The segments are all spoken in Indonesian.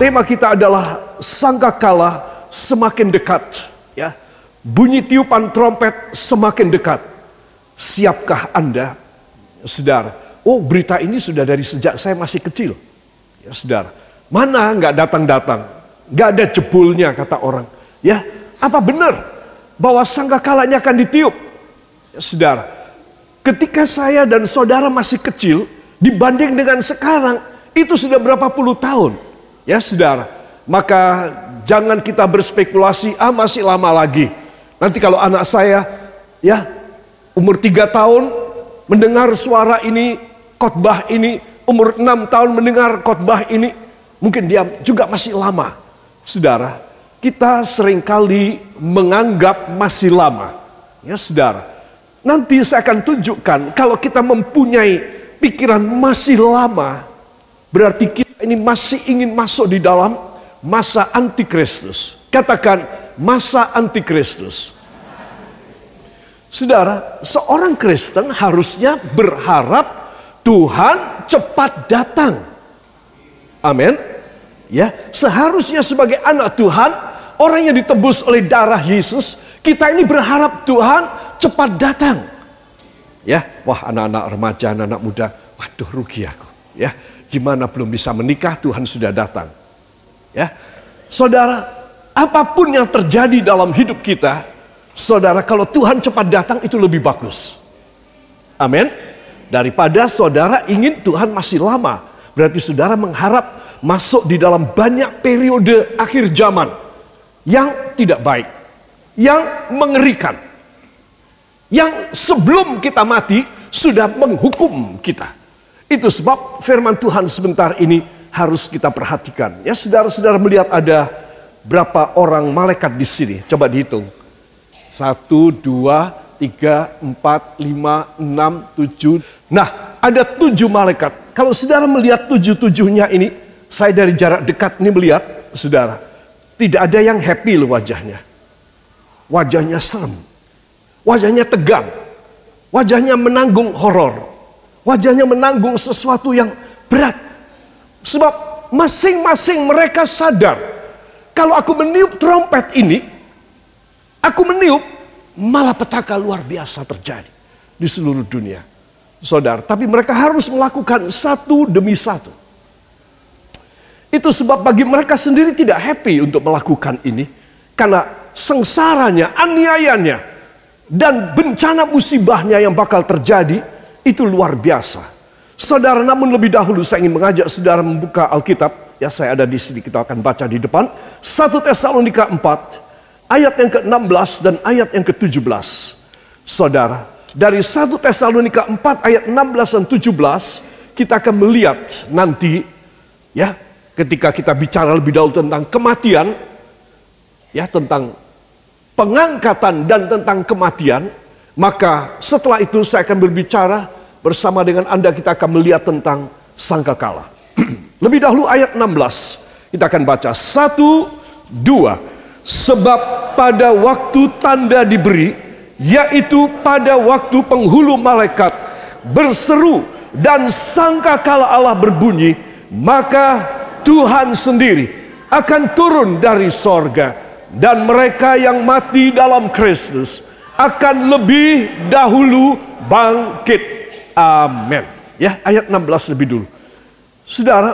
tema kita adalah sangkakala semakin dekat. Ya, bunyi tiupan trompet semakin dekat. Siapkah Anda, saudara? Oh, berita ini sudah dari sejak saya masih kecil. Ya, saudara. Mana nggak datang-datang, nggak ada jebulnya kata orang. Ya, apa benar bahwa sangkakala ini akan ditiup? Ya, saudara. Ketika saya dan saudara masih kecil, dibanding dengan sekarang, itu sudah berapa puluh tahun. Ya, saudara. Maka jangan kita berspekulasi, masih lama lagi. Nanti kalau anak saya, ya, umur 3 tahun mendengar suara ini, khotbah ini, umur 6 tahun mendengar khotbah ini, mungkin dia juga masih lama. Saudara, kita seringkali menganggap masih lama. Ya, saudara. Nanti saya akan tunjukkan kalau kita mempunyai pikiran masih lama, berarti kita ini masih ingin masuk di dalam masa antikristus. Katakan masa antikristus. Saudara, seorang Kristen harusnya berharap Tuhan cepat datang. Amin. Ya, seharusnya sebagai anak Tuhan, orang yang ditebus oleh darah Yesus, kita ini berharap Tuhan cepat datang. Ya, wah, anak-anak remaja, anak-anak muda, waduh, rugi aku. Ya, gimana belum bisa menikah, Tuhan sudah datang. Ya, saudara, apapun yang terjadi dalam hidup kita, saudara, kalau Tuhan cepat datang itu lebih bagus. Amin. Daripada saudara ingin Tuhan masih lama. Berarti saudara mengharap masuk di dalam banyak periode akhir zaman yang tidak baik, yang mengerikan, yang sebelum kita mati sudah menghukum kita. Itu sebab firman Tuhan sebentar ini harus kita perhatikan. Ya, saudara-saudara melihat ada berapa orang malaikat di sini? Coba dihitung. 1, 2, 3, 4, 5, 6, 7. Nah, ada 7 malaikat. Kalau saudara melihat 7-7-nya ini, saya dari jarak dekat ini melihat, saudara, tidak ada yang happy loh wajahnya. Wajahnya serem. Wajahnya tegang. Wajahnya menanggung horor. Wajahnya menanggung sesuatu yang berat. Sebab masing-masing mereka sadar, kalau aku meniup trompet ini, aku meniup, malapetaka luar biasa terjadi di seluruh dunia. Saudara, tapi mereka harus melakukan satu demi satu. Itu sebab bagi mereka sendiri tidak happy untuk melakukan ini. Karena sengsaranya, aniayanya, dan bencana musibahnya yang bakal terjadi, itu luar biasa. Saudara, namun lebih dahulu saya ingin mengajak saudara membuka Alkitab. Ya, saya ada di sini, kita akan baca di depan. 1 Tesalonika 4. Ayat yang ke-16 dan ayat yang ke-17. Saudara, dari 1 Tesalonika 4 ayat 16 dan 17, kita akan melihat nanti, ya, ketika kita bicara lebih dahulu tentang kematian, ya, tentang pengangkatan dan tentang kematian, maka setelah itu saya akan berbicara bersama dengan Anda, kita akan melihat tentang sangkakala. Lebih dahulu ayat 16, kita akan baca 1, 2. Sebab pada waktu tanda diberi, yaitu pada waktu penghulu malaikat berseru dan sangkakala Allah berbunyi, maka Tuhan sendiri akan turun dari sorga, dan mereka yang mati dalam Kristus akan lebih dahulu bangkit. Amin. Ya, ayat 16 lebih dulu. Saudara,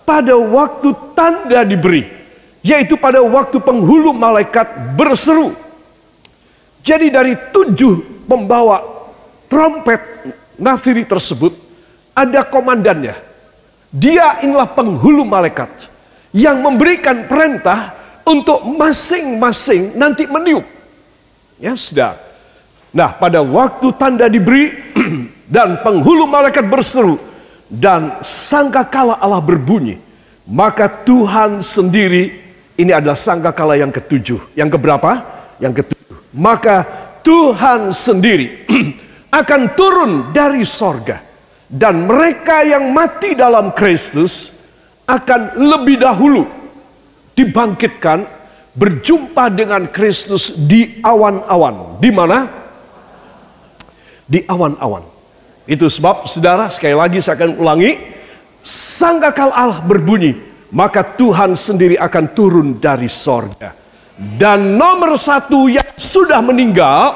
pada waktu tanda diberi, yaitu pada waktu penghulu malaikat berseru. Jadi dari 7 pembawa trompet nafiri tersebut, ada komandannya. Dia inilah penghulu malaikat yang memberikan perintah untuk masing-masing nanti meniup. Ya, saudara. Nah, pada waktu tanda diberi dan penghulu malaikat berseru dan sangkakala Allah berbunyi, maka Tuhan sendiri, ini adalah sangkakala yang ke-7. Yang keberapa? Yang ke-7. Maka Tuhan sendiri akan turun dari sorga, dan mereka yang mati dalam Kristus akan lebih dahulu dibangkitkan, berjumpa dengan Kristus di awan-awan. Di mana? Di awan-awan. Itu sebab, saudara, sekali lagi saya akan ulangi, sangkakala Allah berbunyi, maka Tuhan sendiri akan turun dari sorga. Dan nomor satu yang sudah meninggal,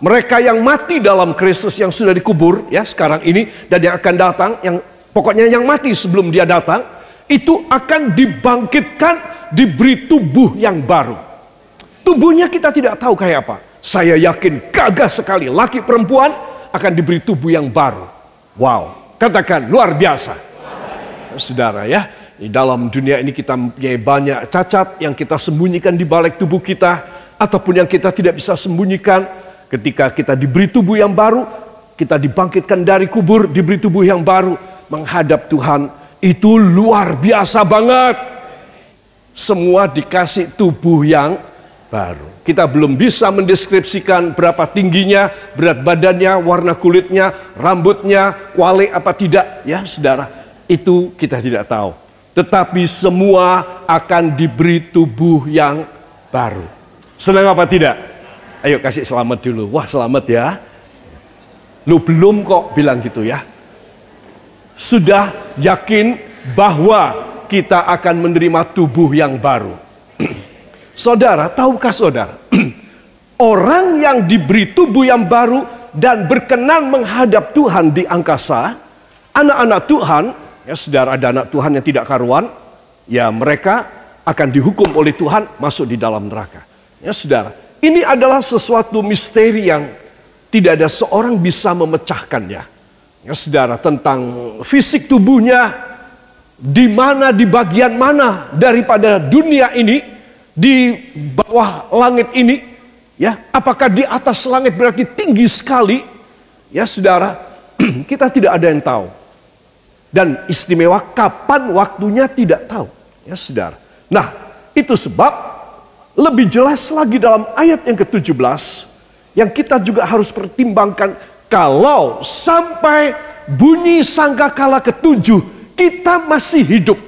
mereka yang mati dalam Kristus yang sudah dikubur ya sekarang ini dan yang akan datang, yang pokoknya yang mati sebelum dia datang, itu akan dibangkitkan, diberi tubuh yang baru. Tubuhnya kita tidak tahu kayak apa. Saya yakin gagah sekali, laki perempuan akan diberi tubuh yang baru. Wow, katakan luar biasa. Saudara ya, di dalam dunia ini kita punya banyak cacat yang kita sembunyikan di balik tubuh kita, ataupun yang kita tidak bisa sembunyikan. Ketika kita diberi tubuh yang baru, kita dibangkitkan dari kubur, diberi tubuh yang baru, menghadap Tuhan, itu luar biasa banget. Semua dikasih tubuh yang baru. Kita belum bisa mendeskripsikan berapa tingginya, berat badannya, warna kulitnya, rambutnya, kuali apa tidak, ya saudara. Itu kita tidak tahu. Tetapi semua akan diberi tubuh yang baru. Senang apa tidak? Ayo kasih selamat dulu. Wah, selamat ya. Lu belum kok bilang gitu ya. Sudah yakin bahwa kita akan menerima tubuh yang baru. Saudara, tahukah saudara? Orang yang diberi tubuh yang baru dan berkenan menghadap Tuhan di angkasa, anak-anak Tuhan, ya saudara, ada anak Tuhan yang tidak karuan, ya mereka akan dihukum oleh Tuhan masuk di dalam neraka. Ya saudara, ini adalah sesuatu misteri yang tidak ada seorang bisa memecahkannya. Ya saudara, tentang fisik tubuhnya, di mana, di bagian mana daripada dunia ini, di bawah langit ini, ya, apakah di atas langit berarti tinggi sekali? Ya saudara, kita tidak ada yang tahu. Dan istimewa kapan waktunya tidak tahu, ya saudara. Nah, itu sebab lebih jelas lagi dalam ayat yang ke-17 yang kita juga harus pertimbangkan, kalau sampai bunyi sangkakala ke-7 kita masih hidup.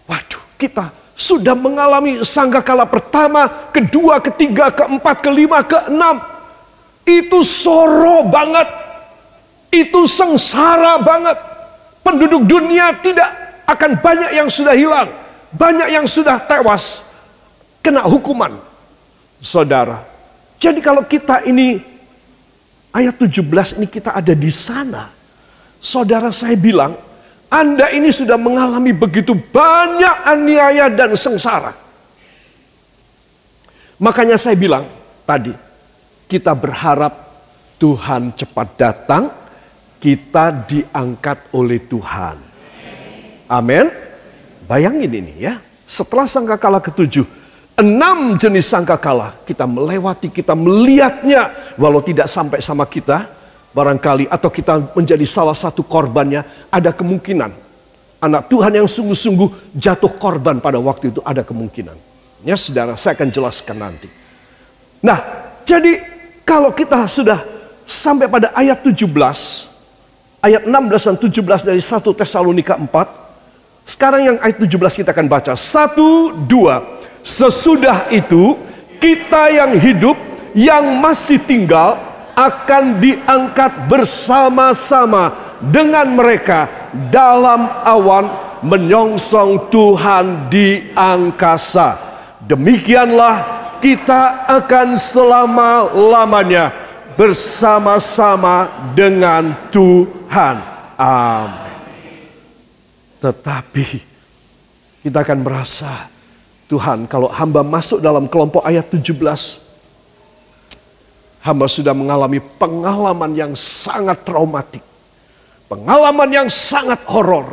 Waduh, kita sudah mengalami sangkakala pertama, kedua, ketiga, keempat, kelima, keenam. Itu soro banget. Itu sengsara banget. Penduduk dunia tidak akan banyak yang sudah hilang. Banyak yang sudah tewas. Kena hukuman. Saudara. Jadi kalau kita ini, ayat 17 ini kita ada di sana. Saudara, saya bilang, Anda ini sudah mengalami begitu banyak aniaya dan sengsara. Makanya saya bilang tadi, kita berharap Tuhan cepat datang, kita diangkat oleh Tuhan. Amin. Bayangin ini ya, setelah sangkakala ke-7, 6 jenis sangkakala kita melewati, kita melihatnya, walau tidak sampai sama kita, barangkali, atau kita menjadi salah satu korbannya, ada kemungkinan anak Tuhan yang sungguh-sungguh jatuh korban pada waktu itu, ada kemungkinan. Ya saudara, saya akan jelaskan nanti. Nah, jadi kalau kita sudah sampai pada ayat 17, ayat 16 dan 17 dari 1 Tesalonika 4, sekarang yang ayat 17 kita akan baca. 1, 2. Sesudah itu kita yang hidup, yang masih tinggal, akan diangkat bersama-sama dengan mereka dalam awan menyongsong Tuhan di angkasa. Demikianlah kita akan selama-lamanya bersama-sama dengan Tuhan. Amin. Tetapi kita akan merasa, Tuhan, kalau hamba masuk dalam kelompok ayat 17, hamba sudah mengalami pengalaman yang sangat traumatik. Pengalaman yang sangat horor.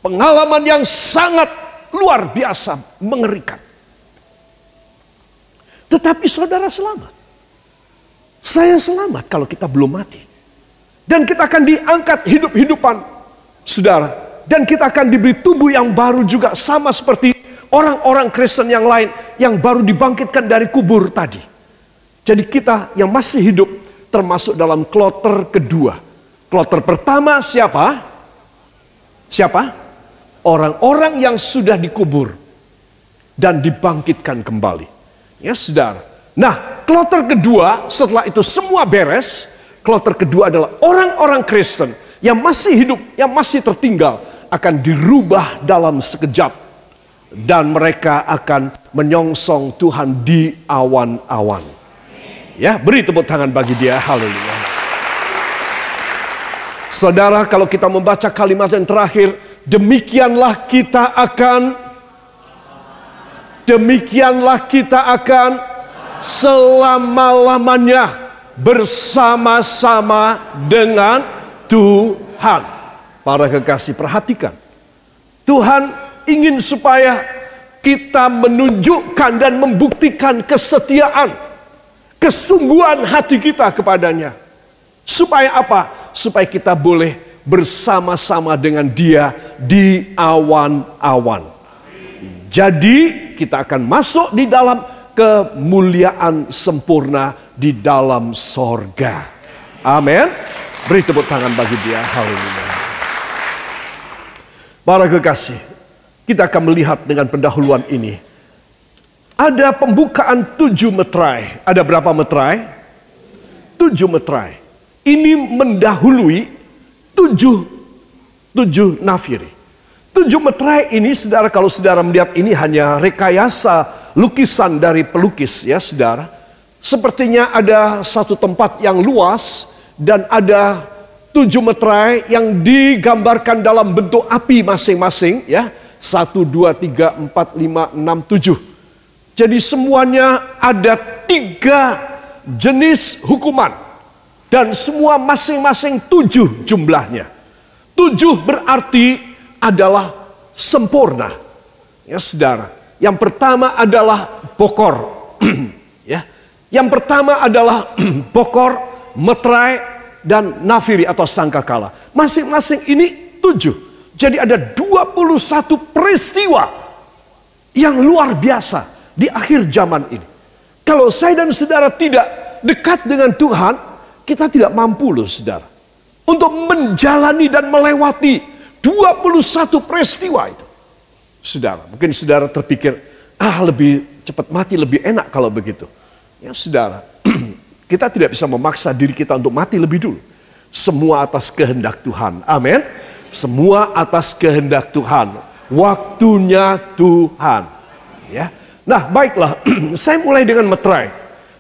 Pengalaman yang sangat luar biasa, mengerikan. Tetapi saudara selamat. Saya selamat kalau kita belum mati. Dan kita akan diangkat hidup-hidupan, saudara. Dan kita akan diberi tubuh yang baru juga, sama seperti orang-orang Kristen yang lain yang baru dibangkitkan dari kubur tadi. Jadi kita yang masih hidup termasuk dalam kloter kedua. Kloter pertama siapa? Siapa? Orang-orang yang sudah dikubur dan dibangkitkan kembali. Ya saudara. Nah, kloter kedua setelah itu semua beres, kloter kedua adalah orang-orang Kristen yang masih hidup, yang masih tertinggal, akan dirubah dalam sekejap. Dan mereka akan menyongsong Tuhan di awan-awan. Ya, beri tepuk tangan bagi dia. Haleluya. Saudara, kalau kita membaca kalimat yang terakhir, demikianlah kita akan selama-lamanya bersama-sama dengan Tuhan. Para kekasih, perhatikan. Tuhan ingin supaya kita menunjukkan dan membuktikan kesetiaan, kesungguhan hati kita kepadanya. Supaya apa? Supaya kita boleh bersama-sama dengan Dia di awan-awan. Jadi kita akan masuk di dalam kemuliaan sempurna di dalam sorga. Amin. Beri tepuk tangan bagi dia. Haleluya. Para kekasih, kita akan melihat dengan pendahuluan ini. Ada pembukaan 7 meterai. Ada berapa meterai? 7 meterai. Ini mendahului 7 nafiri. 7 meterai ini, saudara, kalau saudara melihat ini hanya rekayasa lukisan dari pelukis, ya saudara. Sepertinya ada satu tempat yang luas dan ada 7 meterai yang digambarkan dalam bentuk api masing-masing, ya. 1, 2, 3, 4, 5, 6, 7. Jadi semuanya ada 3 jenis hukuman. Dan semua masing-masing 7 jumlahnya. 7 berarti adalah sempurna. Ya saudara. Yang pertama adalah bokor. Ya. Yang pertama adalah bokor, meterai, dan nafiri atau sangkakala. Masing-masing ini 7. Jadi ada 21 peristiwa yang luar biasa di akhir zaman ini. Kalau saya dan saudara tidak dekat dengan Tuhan, kita tidak mampu loh saudara. Untuk menjalani dan melewati 21 peristiwa itu. Saudara, mungkin saudara terpikir, lebih cepat mati lebih enak kalau begitu. Ya saudara, kita tidak bisa memaksa diri kita untuk mati lebih dulu. Semua atas kehendak Tuhan. Amin. Semua atas kehendak Tuhan. Waktunya Tuhan. Ya. Nah baiklah, saya mulai dengan meterai.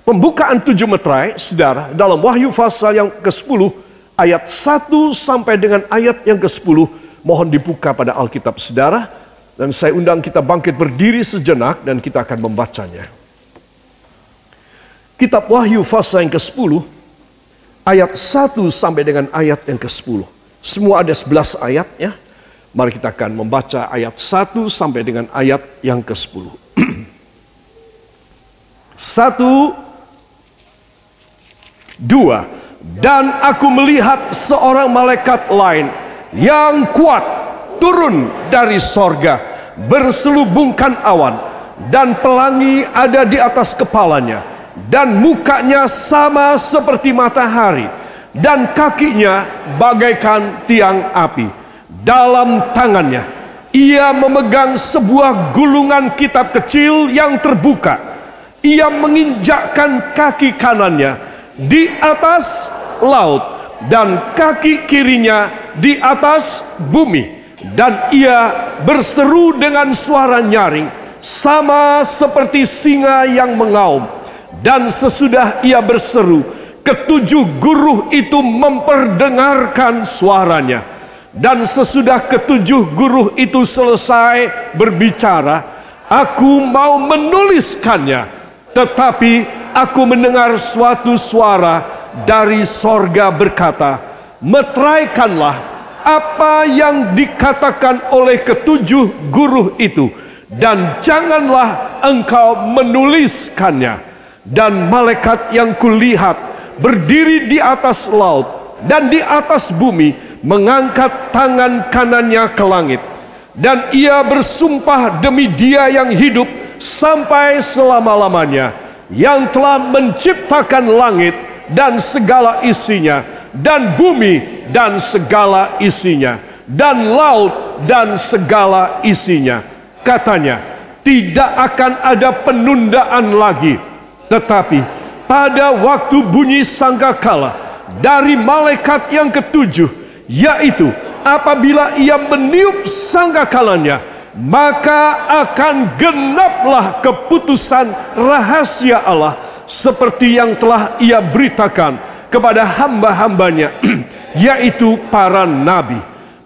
Pembukaan 7 meterai, saudara, dalam Wahyu pasal yang ke-10, ayat 1 sampai dengan ayat yang ke-10. Mohon dibuka pada Alkitab saudara. Dan saya undang kita bangkit berdiri sejenak dan kita akan membacanya. Kitab Wahyu pasal yang ke-10, ayat 1 sampai dengan ayat yang ke-10. Semua ada 11 ayat ya. Mari kita akan membaca ayat 1 sampai dengan ayat yang ke-10. 1, 2. Dan aku melihat seorang malaikat lain yang kuat turun dari sorga, berselubungkan awan, dan pelangi ada di atas kepalanya. Dan mukanya sama seperti matahari, dan kakinya bagaikan tiang api. Dalam tangannya ia memegang sebuah gulungan kitab kecil yang terbuka. Ia menginjakkan kaki kanannya di atas laut dan kaki kirinya di atas bumi. Dan ia berseru dengan suara nyaring, sama seperti singa yang mengaum. Dan sesudah ia berseru, ketujuh guru itu memperdengarkan suaranya. Dan sesudah ketujuh guru itu selesai berbicara, aku mau menuliskannya. Tetapi aku mendengar suatu suara dari sorga berkata, meteraikanlah apa yang dikatakan oleh ketujuh guru itu, dan janganlah engkau menuliskannya. Dan malaikat yang kulihat berdiri di atas laut dan di atas bumi, mengangkat tangan kanannya ke langit. Dan ia bersumpah demi Dia yang hidup sampai selama-lamanya, yang telah menciptakan langit dan segala isinya, dan bumi dan segala isinya, dan laut dan segala isinya. Katanya, tidak akan ada penundaan lagi. Tetapi pada waktu bunyi sangkakala dari malaikat yang ketujuh, yaitu apabila ia meniup sangkakalanya, maka akan genaplah keputusan rahasia Allah seperti yang telah ia beritakan kepada hamba-hambanya, yaitu para nabi.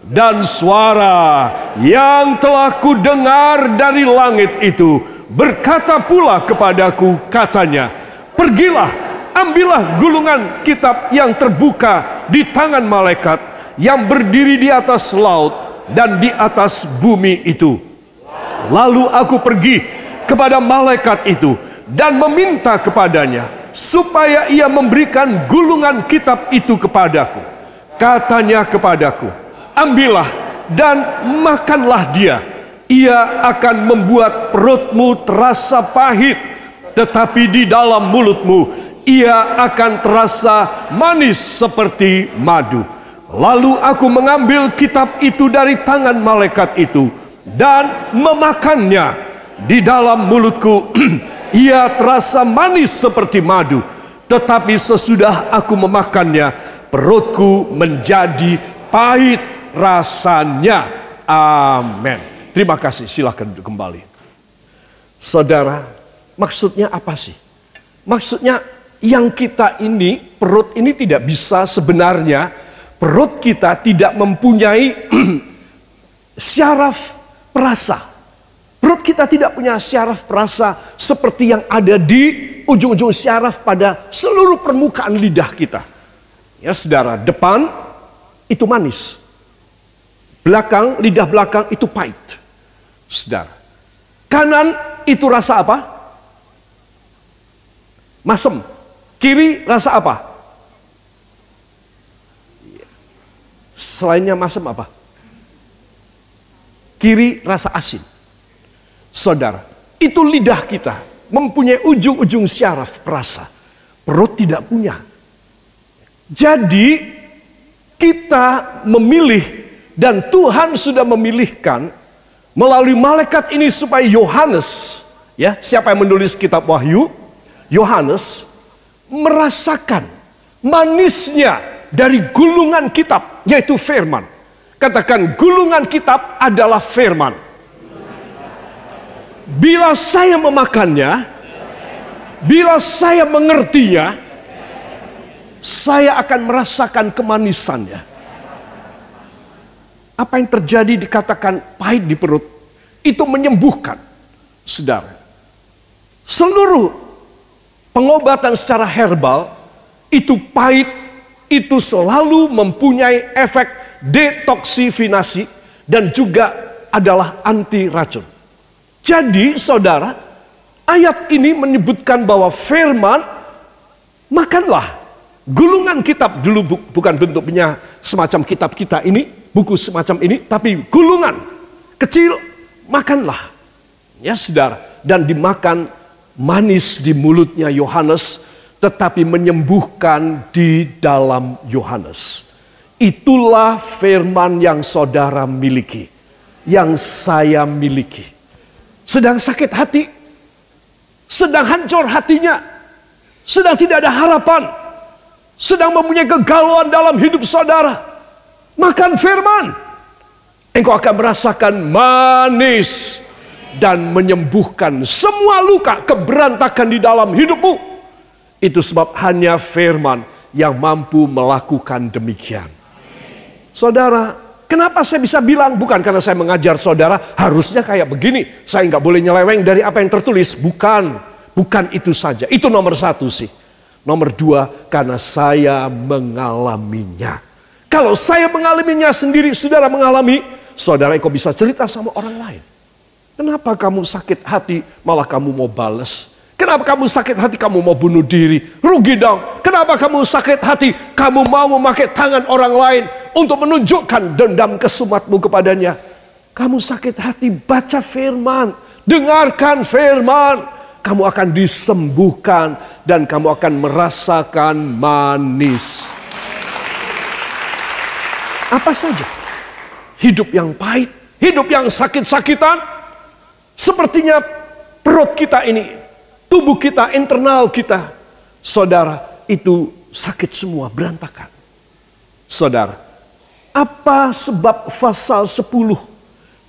Dan suara yang telah kudengar dari langit itu berkata pula kepadaku, katanya, pergilah, ambillah gulungan kitab yang terbuka di tangan malaikat yang berdiri di atas laut dan di atas bumi itu. Lalu aku pergi kepada malaikat itu dan meminta kepadanya supaya ia memberikan gulungan kitab itu kepadaku. Katanya kepadaku, ambillah dan makanlah dia. Ia akan membuat perutmu terasa pahit, tetapi di dalam mulutmu ia akan terasa manis seperti madu. Lalu aku mengambil kitab itu dari tangan malaikat itu dan memakannya. Di dalam mulutku ia terasa manis seperti madu, tetapi sesudah aku memakannya, perutku menjadi pahit rasanya. Amin. Terima kasih, silakan duduk kembali. Saudara, maksudnya apa sih? Maksudnya yang kita ini, perut ini tidak bisa sebenarnya, perut kita tidak mempunyai syaraf perasa. Perut kita tidak punya syaraf perasa seperti yang ada di ujung-ujung syaraf pada seluruh permukaan lidah kita. Ya saudara, depan itu manis, belakang, lidah belakang itu pahit. Saudara, kanan itu rasa apa? Masem. Kiri rasa apa? Selainnya masem apa? Kiri rasa asin. Saudara, itu lidah kita mempunyai ujung-ujung syaraf perasa. Perut tidak punya. Jadi kita memilih, dan Tuhan sudah memilihkan melalui malaikat ini supaya Yohanes, ya, siapa yang menulis kitab Wahyu? Yohanes merasakan manisnya dari gulungan kitab, yaitu firman. Katakan, gulungan kitab adalah firman. Bila saya memakannya, bila saya mengertinya, saya akan merasakan kemanisannya. Apa yang terjadi dikatakan pahit di perut, itu menyembuhkan. Saudara, seluruh pengobatan secara herbal itu pahit, itu selalu mempunyai efek detoksifikasi dan juga adalah anti racun. Jadi saudara, ayat ini menyebutkan bahwa firman, makanlah gulungan kitab, dulu bukan bentuknya semacam kitab kita ini, buku semacam ini, tapi gulungan kecil, makanlah. Ya saudara, dan dimakan manis di mulutnya Yohanes, tetapi menyembuhkan di dalam Yohanes. Itulah firman yang saudara miliki, yang saya miliki. Sedang sakit hati, sedang hancur hatinya, sedang tidak ada harapan, sedang mempunyai kegalauan dalam hidup saudara, makan firman, engkau akan merasakan manis dan menyembuhkan semua luka keberantakan di dalam hidupmu. Itu sebab hanya firman yang mampu melakukan demikian. Saudara, kenapa saya bisa bilang? Bukan karena saya mengajar saudara harusnya kayak begini, saya nggak boleh nyeleweng dari apa yang tertulis. Bukan itu saja. Itu nomor satu sih. Nomor dua, karena saya mengalaminya. Kalau saya mengalaminya sendiri, saudara mengalami, saudara kok bisa cerita sama orang lain. Kenapa kamu sakit hati malah kamu mau balas? Kenapa kamu sakit hati kamu mau bunuh diri? Rugi dong. Kenapa kamu sakit hati kamu mau memakai tangan orang lain untuk menunjukkan dendam kesumatmu kepadanya? Kamu sakit hati, baca firman, dengarkan firman, kamu akan disembuhkan dan kamu akan merasakan manis. Apa saja? Hidup yang pahit, hidup yang sakit-sakitan, sepertinya perut kita ini, tubuh kita, internal kita, saudara, itu sakit semua, berantakan. Saudara, Apa sebab pasal 10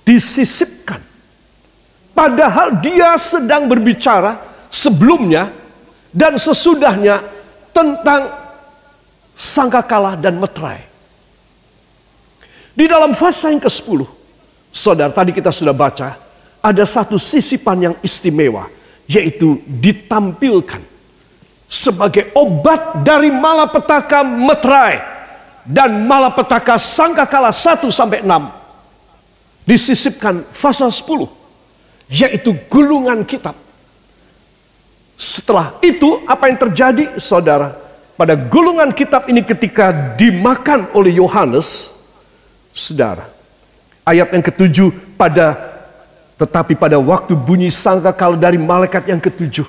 disisipkan? Padahal dia sedang berbicara sebelumnya dan sesudahnya tentang sangkakala dan meterai. Di dalam pasal yang ke-10, saudara, tadi kita sudah baca, ada satu sisipan yang istimewa, yaitu ditampilkan sebagai obat dari malapetaka meterai dan malapetaka sangkakala 1-6 disisipkan pasal 10, yaitu gulungan kitab. Setelah itu apa yang terjadi, saudara? Pada gulungan kitab ini ketika dimakan oleh Yohanes, saudara, ayat yang ke-7, tetapi pada waktu bunyi sangkakala dari malaikat yang ke-7,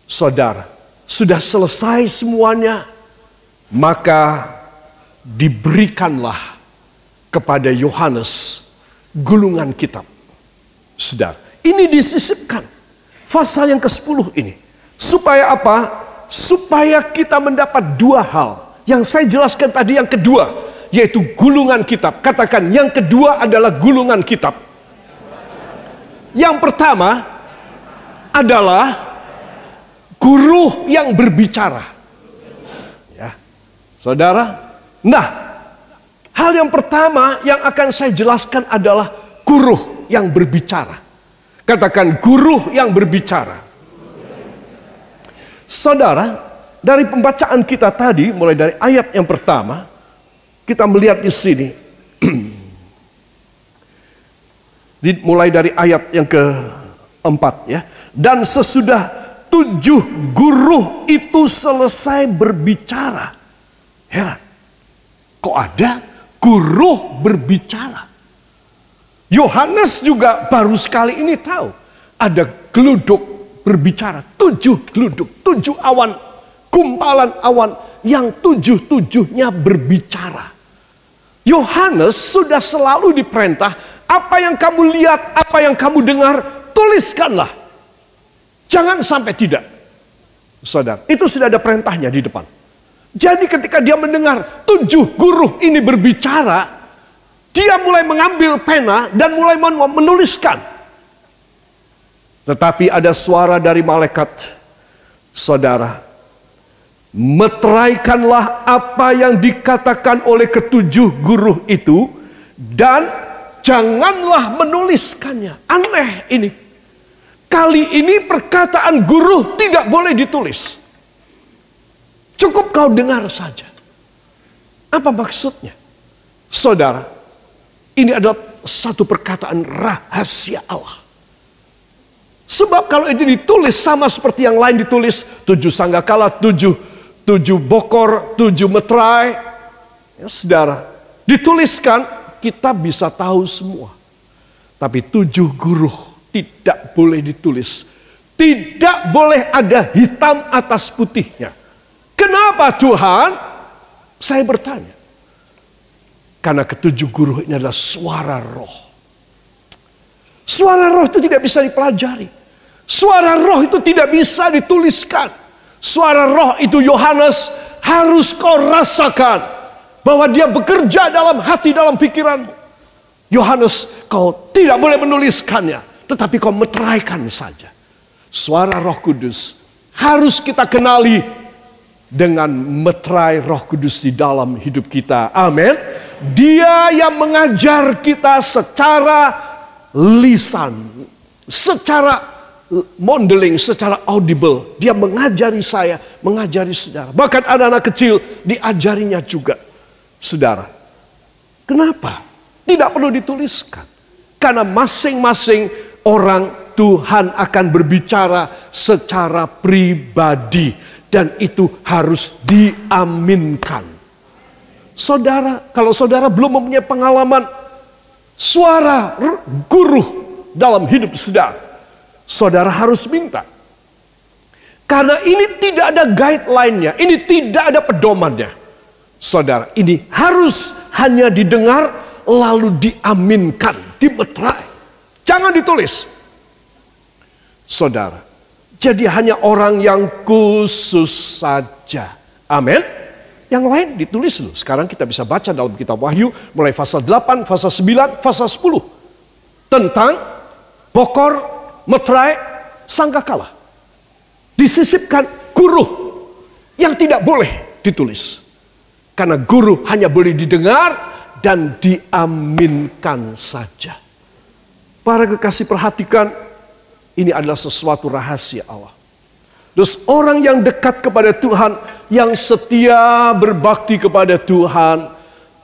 saudara, sudah selesai semuanya, maka diberikanlah kepada Yohanes gulungan kitab. Saudara, ini disisipkan pasal yang ke-10 ini. Supaya apa? Supaya kita mendapat dua hal. Yang saya jelaskan tadi yang kedua, yaitu gulungan kitab. Katakan, yang kedua adalah gulungan kitab. Yang pertama adalah guru yang berbicara. Ya, saudara. Nah, hal yang pertama yang akan saya jelaskan adalah guru yang berbicara. Katakan, guru yang berbicara. Saudara, dari pembacaan kita tadi, mulai dari ayat yang pertama, kita melihat di sini, mulai dari ayat yang ke-4 ya. Dan sesudah 7 guru itu selesai berbicara. Heran, kok ada guru berbicara? Yohanes juga baru sekali ini tahu ada geluduk berbicara. 7 geluduk, 7 awan, gumpalan awan yang 7-7-nya berbicara. Yohanes sudah selalu diperintah, apa yang kamu lihat, apa yang kamu dengar, tuliskanlah. Jangan sampai tidak. Saudara, itu sudah ada perintahnya di depan. Jadi ketika dia mendengar 7 guru ini berbicara, dia mulai mengambil pena dan mulai menuliskan. Tetapi ada suara dari malaikat, saudara, meteraikanlah apa yang dikatakan oleh ke-7 guru itu dan janganlah menuliskannya. Aneh ini. Kali ini perkataan guru tidak boleh ditulis. Cukup kau dengar saja. Apa maksudnya? Saudara, ini adalah satu perkataan rahasia Allah. Sebab kalau ini ditulis sama seperti yang lain ditulis, 7 sangkakala, 7 bokor, 7 meterai. Ya, saudara, dituliskan kita bisa tahu semua. Tapi 7 guru tidak boleh ditulis. Tidak boleh ada hitam atas putihnya. Kenapa Tuhan? Saya bertanya. Karena ke-7 guru ini adalah suara roh. Suara roh itu tidak bisa dipelajari. Suara roh itu tidak bisa dituliskan. Suara roh itu Yohanes harus kau rasakan. Bahwa dia bekerja dalam hati, dalam pikiranmu. Yohanes, kau tidak boleh menuliskannya. Tetapi kau meteraikan saja. Suara Roh Kudus harus kita kenali dengan meterai Roh Kudus di dalam hidup kita. Amin. Dia yang mengajar kita secara lisan, secara modeling, secara audible. Dia mengajari saya, mengajari saudara. Bahkan anak-anak kecil diajarinya juga. Saudara, kenapa? Tidak perlu dituliskan. Karena masing-masing orang Tuhan akan berbicara secara pribadi. Dan itu harus diaminkan. Saudara, kalau saudara belum mempunyai pengalaman suara guru dalam hidup saudara, saudara harus minta. Karena ini tidak ada guideline-nya, ini tidak ada pedomannya. Saudara, ini harus hanya didengar lalu diaminkan, dimeterai. Jangan ditulis. Saudara, jadi hanya orang yang khusus saja. Amin. Yang lain ditulis loh. Sekarang kita bisa baca dalam kitab Wahyu mulai pasal 8, pasal 9, pasal 10. Tentang Bokor, Meterai, Sangkakala. Disisipkan guru yang tidak boleh ditulis. Karena guru hanya boleh didengar dan diaminkan saja. Para kekasih, perhatikan, ini adalah sesuatu rahasia Allah. Terus orang yang dekat kepada Tuhan, yang setia berbakti kepada Tuhan,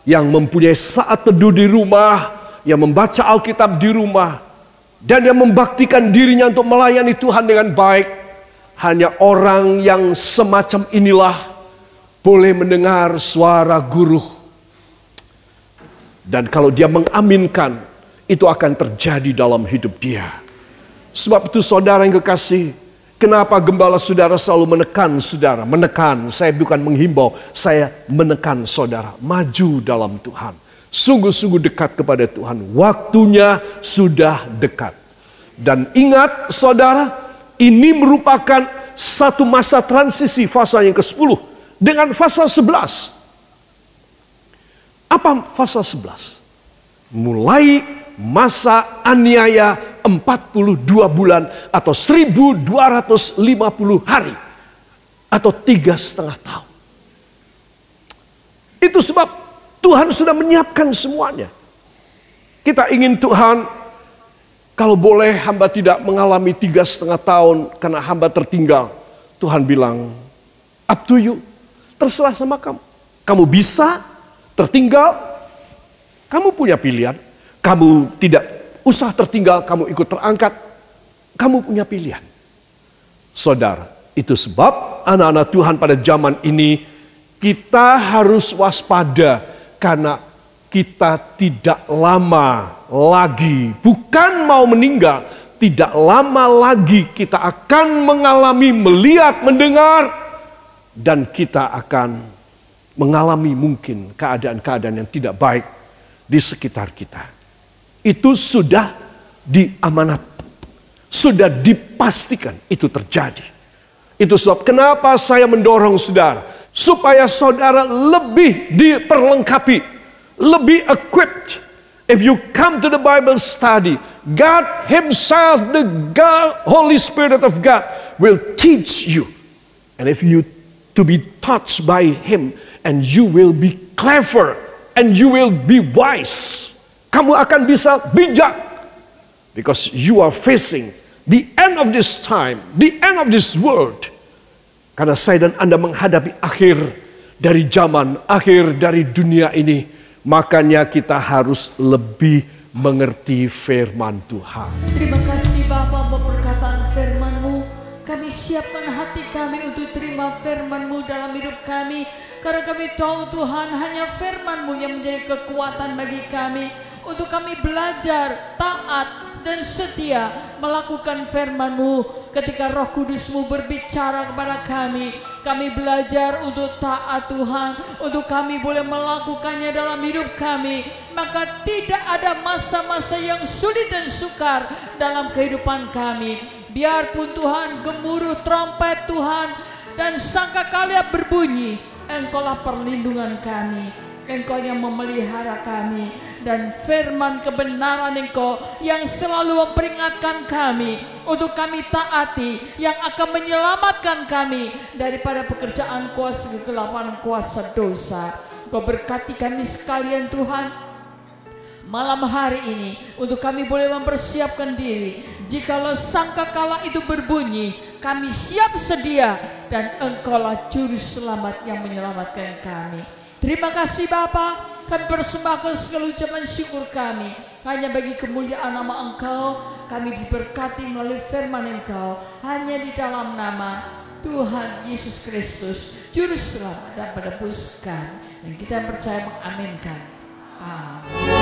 yang mempunyai saat teduh di rumah, yang membaca Alkitab di rumah, dan yang membaktikan dirinya untuk melayani Tuhan dengan baik, hanya orang yang semacam inilah boleh mendengar suara guru. Dan kalau dia mengaminkan, itu akan terjadi dalam hidup dia. Sebab itu saudara yang kekasih, kenapa gembala saudara selalu menekan saudara? Menekan, saya bukan menghimbau, saya menekan saudara. Maju dalam Tuhan. Sungguh-sungguh dekat kepada Tuhan. Waktunya sudah dekat. Dan ingat saudara, ini merupakan satu masa transisi, fase yang ke-10 dengan fase 11. Apa fase 11? Mulai masa aniaya 42 bulan atau 1250 hari atau 3,5 tahun. Itu sebab Tuhan sudah menyiapkan semuanya. Kita ingin Tuhan, kalau boleh hamba tidak mengalami 3,5 tahun karena hamba tertinggal. Tuhan bilang, up to you, terserah sama kamu. Kamu bisa tertinggal, kamu punya pilihan. Kamu tidak usah tertinggal, kamu ikut terangkat, kamu punya pilihan. Saudara, itu sebab anak-anak Tuhan pada zaman ini kita harus waspada karena kita tidak lama lagi, bukan mau meninggal, tidak lama lagi kita akan mengalami, melihat, mendengar, dan kita akan mengalami mungkin keadaan-keadaan yang tidak baik di sekitar kita. Itu sudah diamanat, sudah dipastikan itu terjadi. Itu sebab kenapa saya mendorong saudara, supaya saudara lebih diperlengkapi, lebih equipped. If you come to the Bible study, God Himself, the God, Holy Spirit of God will teach you. And if you to be touched by Him, and you will be clever, and you will be wise. Kamu akan bisa bijak. Because you are facing the end of this time, the end of this world. Karena saya dan Anda menghadapi akhir dari zaman, akhir dari dunia ini. Makanya kita harus lebih mengerti firman Tuhan. Terima kasih Bapa buat perkataan firman-Mu. Kami siapkan hati kami untuk terima firman-Mu dalam hidup kami. Karena kami tahu Tuhan, hanya firman-Mu yang menjadi kekuatan bagi kami. Untuk kami belajar, taat, dan setia melakukan firman-Mu. Ketika Roh Kudus-Mu berbicara kepada kami, kami belajar untuk taat Tuhan. Untuk kami boleh melakukannya dalam hidup kami. Maka tidak ada masa-masa yang sulit dan sukar dalam kehidupan kami. Biarpun Tuhan gemuruh trompet Tuhan dan sangkakala berbunyi, Engkaulah perlindungan kami. Engkau yang memelihara kami. Dan firman kebenaran Engkau yang selalu memperingatkan kami untuk kami taati, yang akan menyelamatkan kami daripada pekerjaan kuasa kegelapan, kuasa dosa. Engkau berkati kami sekalian Tuhan malam hari ini, untuk kami boleh mempersiapkan diri. Jikalau sangkakala itu berbunyi, kami siap sedia, dan Engkaulah juru selamat yang menyelamatkan kami. Terima kasih Bapa. Kami persembahkan segala ucapan syukur kami hanya bagi kemuliaan nama Engkau. Kami diberkati melalui firman Engkau hanya di dalam nama Tuhan Yesus Kristus, Juru Selamat dan Penebus kami. Dan kita percaya mengaminkan. Amin.